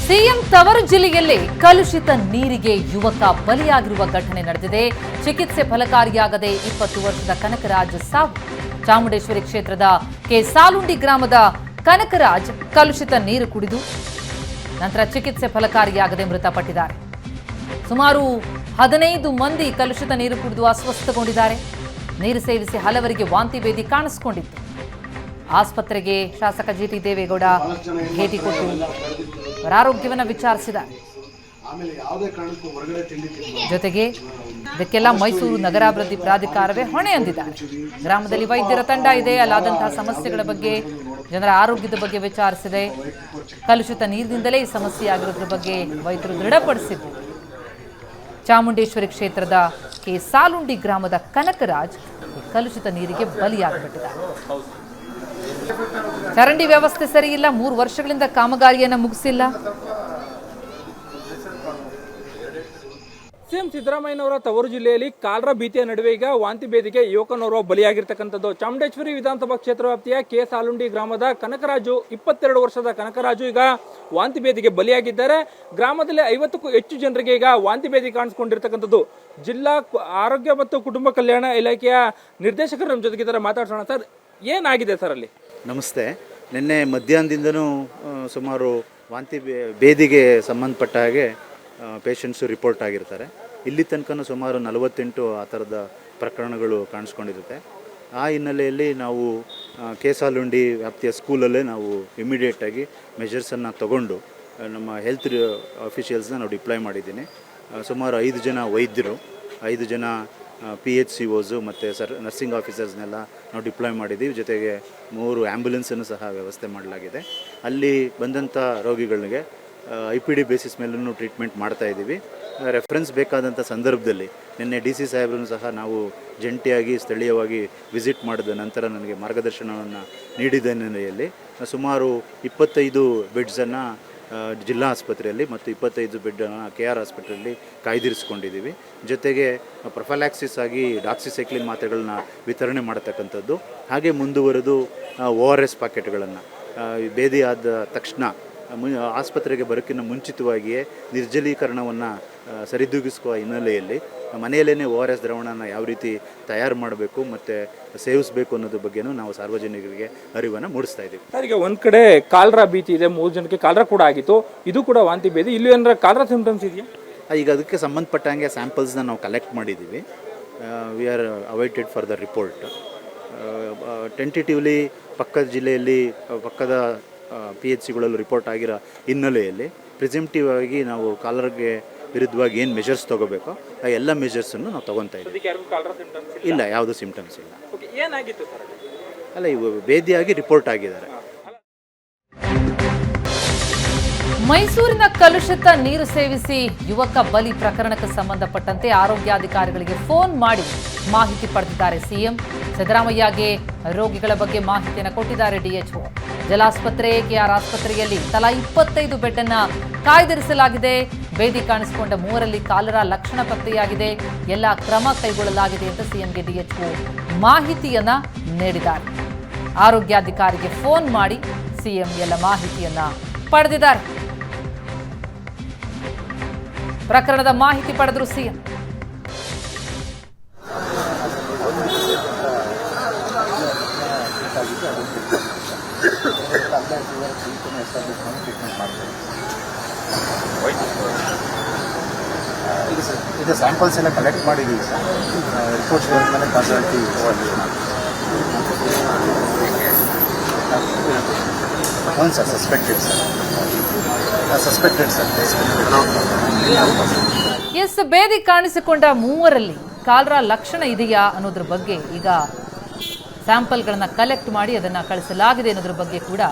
CM ತವರು ಜಿಲ್ಲೆಯಲ್ಲಿ ಕಲುಷಿತ ನೀರಿಗೆ ಯುವಕ ಬಲಿಯಾಗಿರುವ ಘಟನೆ ನಡೆದಿದೆ. ಚಿಕಿತ್ಸೆ ಫಲಕಾರಿಯಾಗದೆ 20 ವರ್ಷದ ಕನಕರಾಜ್ ಸಾವು. ಚಾಮುಂಡೇಶ್ವರಿ ಕ್ಷೇತ್ರದ ಸಾಲುಂಡಿ ಗ್ರಾಮದ ಕನಕರಾಜ್ ಕಲುಷಿತ ನೀರು ಕುಡಿದು ನಂತರ ಚಿಕಿತ್ಸೆ ಫಲಕಾರಿಯಾಗದೆ ಮೃತಪಟ್ಟಿದ್ದಾರೆ. ಸುಮಾರು 15 ಮಂದಿ ಕಲುಷಿತ ನೀರು ಕುಡಿದು ಅಸ್ವಸ್ಥಗೊಂಡಿದ್ದಾರೆ. ನೀರು ಸೇವಿಸಿ ಹಲವರಿಗೆ ವಾಂತಿ ಭೇದಿ ಕಾಣಿಸಿಕೊಂಡಿತ್ತು. ಆಸ್ಪತ್ರೆಗೆ ಶಾಸಕ ಜಿಟಿ ದೇವೇಗೌಡ ಭೇಟಿ ಕೊಟ್ಟು ಅವರ ಆರೋಗ್ಯವನ್ನು ವಿಚಾರಿಸಿದ್ದಾರೆ. ಜೊತೆಗೆ ಇದಕ್ಕೆಲ್ಲ ಮೈಸೂರು ನಗರಾಭಿವೃದ್ಧಿ ಪ್ರಾಧಿಕಾರವೇ ಹೊಣೆ ಅಂದಿದ್ದಾರೆ. ಗ್ರಾಮದಲ್ಲಿ ವೈದ್ಯರ ತಂಡ ಇದೆ, ಅಲ್ಲಾದಂತಹ ಸಮಸ್ಯೆಗಳ ಬಗ್ಗೆ, ಜನರ ಆರೋಗ್ಯದ ಬಗ್ಗೆ ವಿಚಾರಿಸಿದೆ. ಕಲುಷಿತ ನೀರಿನಿಂದಲೇ ಈ ಸಮಸ್ಯೆ ಆಗಿರೋದ್ರ ಬಗ್ಗೆ ವೈದ್ಯರು ದೃಢಪಡಿಸಿದ್ರು. ಚಾಮುಂಡೇಶ್ವರಿ ಕ್ಷೇತ್ರದ ಸಾಲುಂಡಿ ಗ್ರಾಮದ ಕನಕರಾಜ್ ಕಲುಷಿತ ನೀರಿಗೆ ಬಲಿಯಾಗಿಬಿಟ್ಟಿದ್ದಾರೆ. ಚರಂಡಿ ವ್ಯವಸ್ಥೆ ಸರಿಯಿಲ್ಲ, 3 ವರ್ಷಗಳಿಂದ ಕಾಮಗಾರಿಯನ್ನು ಮುಗಿಸಿಲ್ಲ. ಸಿಎಂ ಸಿದ್ದರಾಮಯ್ಯನವರ ತವರು ಜಿಲ್ಲೆಯಲ್ಲಿ ಕಾಲರ ಭೀತಿಯ ನಡುವೆ ಈಗ ವಾಂತಿ ಭೇದಿಗೆ ಯುವಕನೋರ್ವ ಬಲಿಯಾಗಿರ್ತಕ್ಕಂಥದ್ದು. ಚಾಮುಂಡೇಶ್ವರಿ ವಿಧಾನಸಭಾ ಕ್ಷೇತ್ರ ವ್ಯಾಪ್ತಿಯ ಸಾಲುಂಡಿ ಗ್ರಾಮದ ಕನಕರಾಜು, 22 ವರ್ಷದ ಕನಕರಾಜು ಈಗ ವಾಂತಿ ಭೇದಿಗೆ ಬಲಿಯಾಗಿದ್ದಾರೆ. ಗ್ರಾಮದಲ್ಲಿ 50ಕ್ಕೂ ಹೆಚ್ಚು ಜನರಿಗೆ ಈಗ ವಾಂತಿ ಭೇದಿ ಕಾಣಿಸ್ಕೊಂಡಿರ್ತಕ್ಕಂಥದ್ದು. ಜಿಲ್ಲಾ ಆರೋಗ್ಯ ಮತ್ತು ಕುಟುಂಬ ಕಲ್ಯಾಣ ಇಲಾಖೆಯ ನಿರ್ದೇಶಕರು ನಮ್ಮ ಜೊತೆಗಿದ್ದಾರೆ, ಮಾತಾಡ್ಸೋಣ. ಸರ್, ಏನಾಗಿದೆ ಸರ್ ಅಲ್ಲಿ? ನಮಸ್ತೆ. ನಿನ್ನೆ ಮಧ್ಯಾಹ್ನದಿಂದನೂ ಸುಮಾರು ವಾಂತಿ ಭೇದಿಗೆ ಸಂಬಂಧಪಟ್ಟ ಹಾಗೆ ಪೇಷಂಟ್ಸು ರಿಪೋರ್ಟ್ ಆಗಿರ್ತಾರೆ. ಇಲ್ಲಿ ತನಕ ಸುಮಾರು 48 ಆ ಥರದ ಪ್ರಕರಣಗಳು ಕಾಣಿಸ್ಕೊಂಡಿರುತ್ತೆ. ಆ ಹಿನ್ನೆಲೆಯಲ್ಲಿ ನಾವು ಸಾಲುಂಡಿ ವ್ಯಾಪ್ತಿಯ ಸ್ಕೂಲಲ್ಲೇ ನಾವು ಇಮಿಡಿಯೇಟಾಗಿ ಮೆಷರ್ಸನ್ನು ತಗೊಂಡು ನಮ್ಮ ಹೆಲ್ತ್ ಅಫಿಷಿಯಲ್ಸ್ನ ನಾವು ಡಿಪ್ಲಾಯ್ ಮಾಡಿದ್ದೀನಿ. ಸುಮಾರು 5 ಜನ ವೈದ್ಯರು, 5 ಜನ PHCOಸು ಮತ್ತು ನರ್ಸಿಂಗ್ ಆಫೀಸರ್ಸ್ನೆಲ್ಲ ನಾವು ಡಿಪ್ಲಾಯ್ ಮಾಡಿದ್ದೀವಿ. ಜೊತೆಗೆ 3 ಆ್ಯಂಬುಲೆನ್ಸನ್ನು ಸಹ ವ್ಯವಸ್ಥೆ ಮಾಡಲಾಗಿದೆ. ಅಲ್ಲಿ ಬಂದಂಥ ರೋಗಿಗಳಿಗೆ IPD ಬೇಸಿಸ್ ಮೇಲೂ ಟ್ರೀಟ್ಮೆಂಟ್ ಮಾಡ್ತಾಯಿದ್ದೀವಿ. ರೆಫರೆನ್ಸ್ ಬೇಕಾದಂಥ ಸಂದರ್ಭದಲ್ಲಿ ನಿನ್ನೆ DC ಸಾಹೇಬ್ರನ್ನು ಸಹ ನಾವು ಜಂಟಿಯಾಗಿ ಸ್ಥಳೀಯವಾಗಿ ವಿಸಿಟ್ ಮಾಡಿದ ನಂತರ ನನಗೆ ಮಾರ್ಗದರ್ಶನವನ್ನು ನೀಡಿದ ಹಿನ್ನೆಲೆಯಲ್ಲಿ ಸುಮಾರು 25 ಬೆಡ್ಸನ್ನು ಜಿಲ್ಲಾ ಆಸ್ಪತ್ರೆಯಲ್ಲಿ ಮತ್ತು 25 ಬೆಡ್ಡನ್ನು KR ಆಸ್ಪತ್ರೆಯಲ್ಲಿ ಕಾಯ್ದಿರಿಸ್ಕೊಂಡಿದ್ದೀವಿ. ಜೊತೆಗೆ ಪ್ರೊಫೈಲ್ಯಾಕ್ಸಿಸ್ ಆಗಿ ಡಾಕ್ಸಿಸೈಕ್ಲಿನ್ ಮಾತ್ರೆಗಳನ್ನ ವಿತರಣೆ ಮಾಡತಕ್ಕಂಥದ್ದು. ಹಾಗೆ ಮುಂದುವರೆದು ORS ಪ್ಯಾಕೆಟ್ಗಳನ್ನು ಭೇದಿ ಆದ ತಕ್ಷಣ ಆಸ್ಪತ್ರೆಗೆ ಬರೋಕ್ಕಿಂತ ಮುಂಚಿತವಾಗಿಯೇ ನಿರ್ಜಲೀಕರಣವನ್ನು ಸರಿದೂಗಿಸುವ ಹಿನ್ನೆಲೆಯಲ್ಲಿ ಮನೆಯಲ್ಲೇ ORS ದ್ರಾವಣನ ಯಾವ ರೀತಿ ತಯಾರು ಮಾಡಬೇಕು ಮತ್ತು ಸೇವಿಸಬೇಕು ಅನ್ನೋದ್ರ ಬಗ್ಗೆನೂ ನಾವು ಸಾರ್ವಜನಿಕರಿಗೆ ಅರಿವನ್ನು ಮೂಡಿಸ್ತಾ ಇದ್ದೀವಿ. ಈಗ ಒಂದು ಕಡೆ ಕಾಲರಾ ಭೀತಿ ಇದೆ, 3 ಜನಕ್ಕೆ ಕಾಲರಾ ಕೂಡ ಆಗಿತ್ತು, ಇದು ಕೂಡ ವಾಂತಿ ಭೇದಿ. ಇಲ್ಲಿ ಏನಾರ ಕಾಲರಾ ಸಿಂಪ್ಟಮ್ಸ್ ಇದೆಯಾ? ಈಗ ಅದಕ್ಕೆ ಸಂಬಂಧಪಟ್ಟಂಗೆ ಸ್ಯಾಂಪಲ್ಸ್ನ ನಾವು ಕಲೆಕ್ಟ್ ಮಾಡಿದ್ದೀವಿ. We are awaited for the report. Tentatively ಪಕ್ಕದ ಜಿಲ್ಲೆಯಲ್ಲಿ ಪಕ್ಕದ PHCಗಳಲ್ಲೂ ರಿಪೋರ್ಟ್ ಆಗಿರೋ ಹಿನ್ನೆಲೆಯಲ್ಲಿ ಪ್ರಿಸೆಂಪ್ಟಿವ್ ಆಗಿ ನಾವು ಕಾಲರ್ಗೆ ವಿರುದ್ಧವಾಗಿ ಏನು ಮೆಷರ್ಸ್ ತೊಗೋಬೇಕೋ ಆ ಎಲ್ಲ ಮೆಷರ್ಸನ್ನು ನಾವು ತೊಗೊತಾ ಇದ್ದೀವಿ. ಇಲ್ಲ, ಯಾವುದೂ ಸಿಂಪ್ಟಮ್ಸ್ ಇಲ್ಲ. ಅಲ್ಲ, ಇವು ಭೇದಿಯಾಗಿ ರಿಪೋರ್ಟ್ ಆಗಿದ್ದಾರೆ. ಮೈಸೂರಿನ ಕಲುಷಿತ ನೀರು ಸೇವಿಸಿ ಯುವಕ ಬಲಿ ಪ್ರಕರಣಕ್ಕೆ ಸಂಬಂಧಪಟ್ಟಂತೆ ಆರೋಗ್ಯಾಧಿಕಾರಿಗಳಿಗೆ ಫೋನ್ ಮಾಡಿ ಮಾಹಿತಿ ಪಡೆದಿದ್ದಾರೆ ಸಿಎಂ. ಸಿದ್ದರಾಮಯ್ಯಗೆ ರೋಗಿಗಳ ಬಗ್ಗೆ ಮಾಹಿತಿಯನ್ನು ಕೊಟ್ಟಿದ್ದಾರೆ DHO. ಜಲಾಸ್ಪತ್ರೆ, KR ಆಸ್ಪತ್ರೆಯಲ್ಲಿ ತಲಾ 25 ಬೆಡ್ ಅನ್ನು ಕಾಯ್ದಿರಿಸಲಾಗಿದೆ. ಭೇದಿ ಕಾಣಿಸಿಕೊಂಡ 3ರಲ್ಲಿ ಕಾಲರಾ ಲಕ್ಷಣ ಪತ್ತೆಯಾಗಿದೆ. ಎಲ್ಲ ಕ್ರಮ ಕೈಗೊಳ್ಳಲಾಗಿದೆ ಅಂತ ಸಿಎಂಗೆ DHO ಮಾಹಿತಿಯನ್ನ ನೀಡಿದ್ದಾರೆ. ಆರೋಗ್ಯಾಧಿಕಾರಿಗೆ ಫೋನ್ ಮಾಡಿ ಸಿಎಂ ಎಲ್ಲ ಮಾಹಿತಿಯನ್ನ ಪಡೆದಿದ್ದಾರೆ. ಪ್ರಕರಣದ ಮಾಹಿತಿ ಪಡೆದರು ಸಿಎಂ. ಇದು ಸ್ಯಾಂಪಲ್ಸ್ ಎಲ್ಲ ಕಲೆಕ್ಟ್ ಮಾಡಿದ್ದೀವಿ ಸರ್. ರಿಪೋರ್ಟ್ಸ್ ಮೇಲೆ ಕಾನ್ಸಲ್ಟಿ ಹೌದು ಸರ್. Suspected sir. ಎಸ್, ಭೇದಿ ಕಾಣಿಸಿಕೊಂಡ 3ರಲ್ಲಿ ಕಾಲರಾ ಲಕ್ಷಣ ಇದೆಯಾ ಅನ್ನೋದ್ರ ಬಗ್ಗೆ ಈಗ ಸ್ಯಾಂಪಲ್ಗಳನ್ನು ಕಲೆಕ್ಟ್ ಮಾಡಿ ಅದನ್ನು ಕಳಿಸಲಾಗಿದೆ ಅನ್ನೋದ್ರ ಬಗ್ಗೆ ಕೂಡ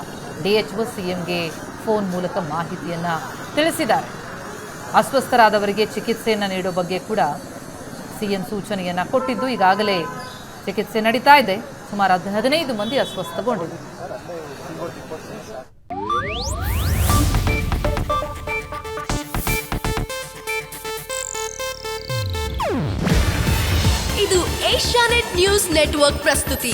DHO ಸಿಎಂಗೆ ಫೋನ್ ಮೂಲಕ ಮಾಹಿತಿಯನ್ನ ತಿಳಿಸಿದ್ದಾರೆ. ಅಸ್ವಸ್ಥರಾದವರಿಗೆ ಚಿಕಿತ್ಸೆಯನ್ನು ನೀಡೋ ಬಗ್ಗೆ ಕೂಡ ಸಿಎಂ ಸೂಚನೆಯನ್ನ ಕೊಟ್ಟಿದ್ದು ಈಗಾಗಲೇ ಚಿಕಿತ್ಸೆ ನಡೀತಾ ಇದೆ. ಸುಮಾರು 15 ಮಂದಿ ಅಸ್ವಸ್ಥಗೊಂಡಿದೆ. ಇದು ಏಷ್ಯಾನೆಟ್ ನ್ಯೂಸ್ ನೆಟ್ವರ್ಕ್ ಪ್ರಸ್ತುತಿ.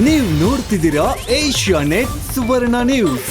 ನೀವು ನೋಡ್ತಿದ್ದೀರಾ ಏಷ್ಯಾನೆಟ್ ಸುವರ್ಣ ನ್ಯೂಸ್.